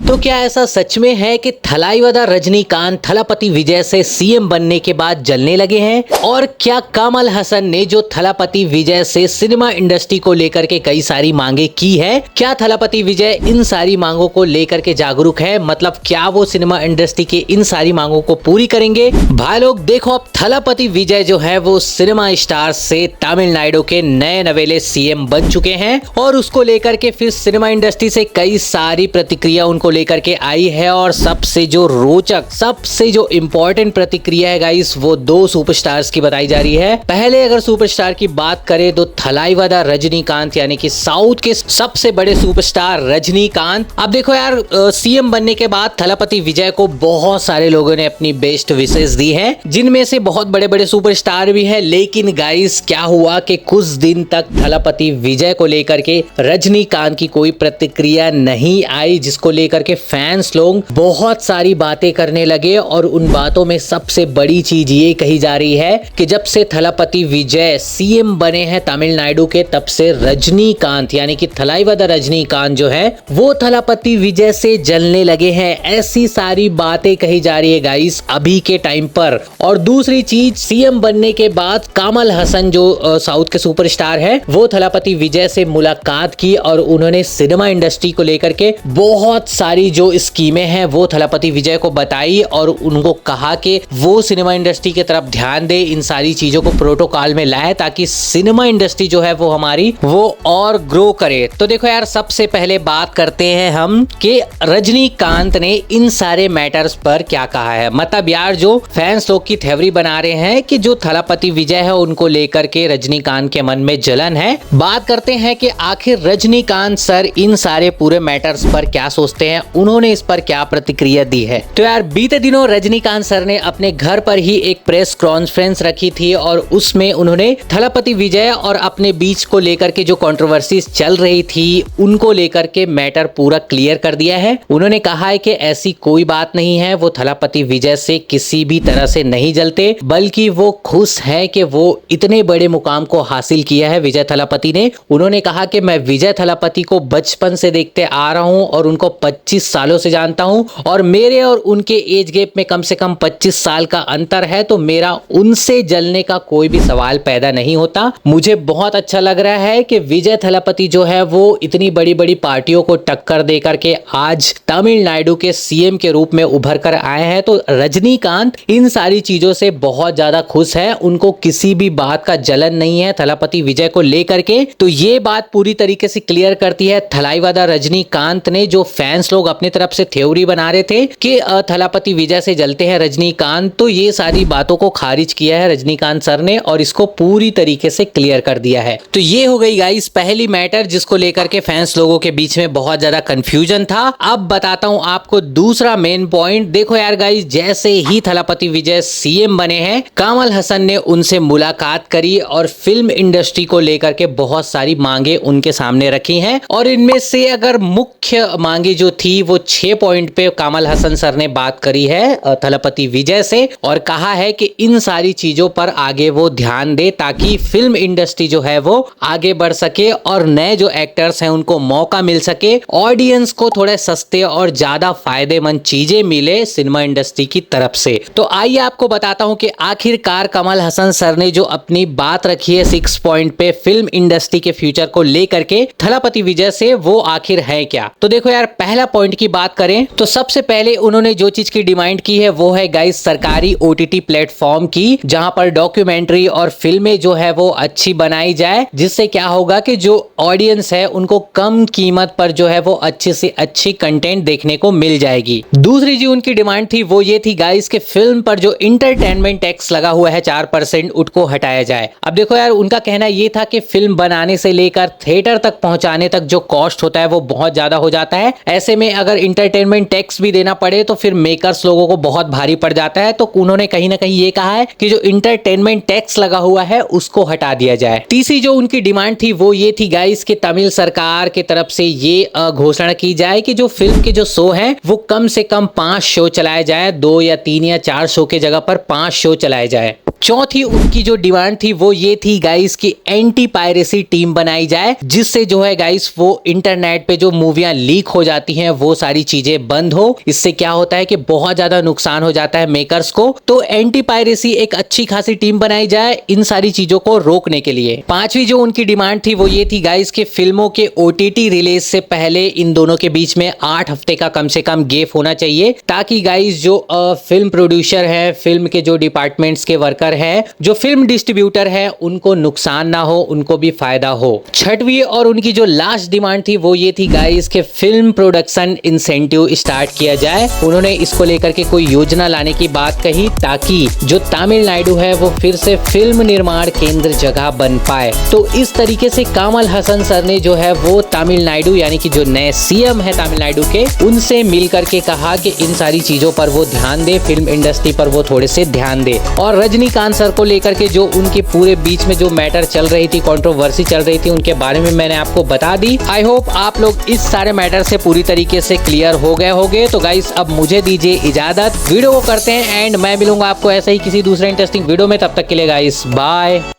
तो क्या ऐसा सच में है कि थलाइवादा रजनीकांत थलापति विजय से सीएम बनने के बाद जलने लगे हैं? और क्या कमल हसन ने जो थलापति विजय से सिनेमा इंडस्ट्री को लेकर के कई सारी मांगे की है, क्या थलापति विजय इन सारी मांगों को लेकर के जागरूक है? मतलब क्या वो सिनेमा इंडस्ट्री के इन सारी मांगों को पूरी करेंगे? भाई लोग देखो, अब थलापति विजय जो है वो सिनेमा स्टार से तमिलनाडु के नए नवेले सीएम बन चुके हैं और उसको लेकर के फिर सिनेमा इंडस्ट्री से कई सारी प्रतिक्रिया उनको लेकर के आई है। और सबसे जो रोचक, सबसे जो इम्पोर्टेंट प्रतिक्रिया है गाइस, वो दो सुपरस्टार्स की बताई जा रही है। पहले अगर सुपरस्टार की बात करें तो थलाइवादा रजनीकांत, यानी कि साउथ के सबसे बड़े सुपरस्टार रजनीकांत। अब देखो यार, सीएम बनने के बाद थलापति विजय को बहुत सारे लोगों ने अपनी बेस्ट विशेष दी है, जिनमें से बहुत बड़े बड़े सुपरस्टार भी है। लेकिन गाइस क्या हुआ कि कुछ दिन तक थलापति विजय को लेकर के रजनीकांत की कोई प्रतिक्रिया नहीं आई, जिसको लेकर के फैंस लोग बहुत सारी बातें करने लगे। और उन बातों में सबसे बड़ी चीज ये कही जा रही है कि जब से थलापति विजय सीएम बने हैं तमिलनाडु के, तब से रजनीकांत यानी कि थलाइवादा रजनीकांत जो है वो थलापति विजय से जलने लगे हैं। ऐसी सारी बातें कही जा रही है गाइस अभी के टाइम पर। और दूसरी चीज, सीएम बनने के बाद कमल हसन जो साउथ के सुपरस्टार है, वो थलापति विजय से मुलाकात की और उन्होंने सिनेमा इंडस्ट्री को लेकर के बहुत सारी जो स्कीमें हैं वो थलापति विजय को बताई और उनको कहा कि वो सिनेमा इंडस्ट्री की तरफ ध्यान दे, इन सारी चीजों को प्रोटोकॉल में लाए ताकि सिनेमा इंडस्ट्री जो है वो हमारी वो और ग्रो करे। तो देखो यार, सबसे पहले बात करते हैं हम कि रजनीकांत ने इन सारे मैटर्स पर क्या कहा है। मतलब यार, जो फैंस लोग की थ्योरी बना रहे हैं कि जो थलापति विजय है उनको लेकर के रजनीकांत के मन में जलन है। बात करते हैं कि आखिर रजनीकांत सर इन सारे पूरे मैटर्स पर क्या सोचते हैं, उन्होंने इस पर क्या प्रतिक्रिया दी है। तो यार, बीते दिनों रजनीकांत सर ने अपने घर पर ही एक प्रेस कॉन्फ्रेंस रखी थी और उसमें उन्होंने थलापति विजय और अपने बीच को लेकर के जो कंट्रोवर्सीज चल रही थी उनको लेकर के मैटर पूरा क्लियर कर दिया है। उन्होंने कहा है कि ऐसी कोई बात नहीं है, वो थलापति विजय से किसी भी तरह से नहीं जलते, बल्कि वो खुश है कि वो इतने बड़े मुकाम को हासिल किया है विजय थलापति ने। उन्होंने कहा कि मैं विजय थलापति को बचपन से देखते आ रहा हूं और उनको 25 सालों से जानता हूं और मेरे और उनके एज गैप में कम से कम 25 साल का अंतर है, तो मेरा उनसे जलने का कोई भी सवाल पैदा नहीं होता। मुझे बहुत अच्छा लग रहा है कि विजय थलापति जो है वो इतनी बड़ी बड़ी पार्टियों को टक्कर देकर के आज तमिलनाडु के सीएम के रूप में उभर कर आए हैं। तो रजनीकांत इन सारी चीजों से बहुत ज्यादा खुश है, उनको किसी भी बात का जलन नहीं है थलापति विजय को लेकर के। तो ये बात पूरी तरीके से क्लियर करती है थलाइवादा रजनीकांत ने, जो फैंस लोग अपनी तरफ से थ्योरी बना रहे थे कि थलापति विजय से जलते हैं रजनीकांत, तो ये सारी बातों को खारिज किया है रजनीकांत सर ने और इसको पूरी तरीके से क्लियर कर दिया है। तो ये हो गई गाइस पहली मैटर जिसको लेकर के फैंस लोगों के बीच में बहुत ज्यादा कंफ्यूजन था। अब बताता हूं आपको दूसरा मेन पॉइंट। देखो यार गाइस, जैसे ही थलापति विजय सीएम बने हैं, कमल हसन ने उनसे मुलाकात करी और फिल्म इंडस्ट्री को लेकर के बहुत सारी मांगे उनके सामने रखी हैं। और इनमें से अगर मुख्य मांगे जो थी वो 6 पॉइंट पे कमल हसन सर ने बात करी है थलापति विजय से और कहा है कि इन सारी चीजों पर आगे वो ध्यान दे ताकि फिल्म इंडस्ट्री जो है वो आगे बढ़ सके और नए जो एक्टर्स हैं उनको मौका मिल सके, ऑडियंस को थोड़े सस्ते और ज्यादा फायदेमंद चीजें मिले सिनेमा इंडस्ट्री की तरफ से। तो आइए आपको बताता हूं कि आखिरकार कमल हसन सर ने जो अपनी बात रखी है 6 पॉइंट पे फिल्म इंडस्ट्री के फ्यूचर को लेकर के थलापति विजय से, वो आखिर है क्या। तो देखो यार, पहला पॉइंट की बात करें तो सबसे पहले उन्होंने जो चीज की डिमांड की है वो है गाइस सरकारी ओटीटी प्लेटफॉर्म की, जहां पर डॉक्यूमेंट्री और फिल्में जो है वो अच्छी बनाई जाए, जिससे क्या होगा कि जो ऑडियंस है उनको कम कीमत पर जो है वो अच्छी से अच्छी कंटेंट देखने को मिल जाएगी। दूसरी जो उनकी डिमांड थी वो ये थी गाइस कि फिल्म पर जो इंटरटेनमेंट टैक्स लगा हुआ है 4%, उसको हटाया जाए। अब देखो यार, उनका कहना ये था कि फिल्म बनाने से लेकर थिएटर तक पहुंचाने तक जो कॉस्ट होता है वो बहुत ज्यादा हो जाता है। ऐसे में अगर इंटरटेनमेंट टैक्स भी देना पड़े तो फिर मेकर्स लोगों को बहुत भारी पड़ जाता है। तो उन्होंने कहीं ना कहीं ये कहा है कि जो इंटरटेनमेंट टैक्स लगा हुआ है उसको हटा दिया जाए। तीसरी जो उनकी डिमांड थी वो ये थी गाइस कि तमिल सरकार की तरफ से ये घोषणा की जाए कि जो फिल्म के जो शो हैं वो कम से कम 5 शो चलाए जाए, 2 या 3 या 4 शो के जगह पर 5 शो चलाए जाए। चौथी उनकी जो डिमांड थी वो ये थी गाइस कि एंटी पायरेसी टीम बनाई जाए, जिससे जो है गाइस वो इंटरनेट पे जो मूवियां लीक हो जाती हैं वो सारी चीजें बंद हो। इससे क्या होता है कि बहुत ज्यादा नुकसान हो जाता है मेकर्स को। तो एंटी पायरेसी एक अच्छी खासी टीम बनाई जाए इन सारी चीजों को रोकने के लिए। पांचवी जो उनकी डिमांड थी वो ये थी गाइस कि फिल्मों के ओटीटी रिलीज से पहले इन दोनों के बीच में 8 हफ्ते का कम से कम गैप होना चाहिए, ताकि गाइस जो फिल्म प्रोड्यूसर है, फिल्म के जो डिपार्टमेंट्स के वर्कर है, जो फिल्म डिस्ट्रीब्यूटर है, उनको नुकसान ना हो, उनको भी फायदा हो। छठवीं और उनकी जो लास्ट डिमांड थी वो ये थी गाइस कि फिल्म प्रोडक्शन इंसेंटिव स्टार्ट किया जाए। उन्होंने इसको लेकर के कोई योजना लाने की बात कही, ताकि जो तमिलनाडु है वो फिर से फिल्म निर्माण केंद्र जगह बन पाए। तो इस तरीके से कमल हसन सर ने जो है वो तमिलनाडु यानी कि जो नए सीएम है तमिलनाडु के, उनसे मिल करके कहा कि इन सारी चीजों पर वो ध्यान दे, फिल्म इंडस्ट्री पर वो थोड़े से ध्यान दे। और रजनीकांत सर को लेकर के जो उनके पूरे बीच में जो मैटर चल रही थी, कंट्रोवर्सी चल रही थी, उनके बारे में मैंने आपको बता दी। आई होप आप लोग इस सारे मैटर से पूरी तरीके से क्लियर हो गए होंगे। तो गाइस अब मुझे दीजिए इजाजत, वीडियो को करते हैं एंड मैं मिलूंगा आपको ऐसे ही किसी दूसरे इंटरेस्टिंग वीडियो में। तब तक के लिए गाइस बाय।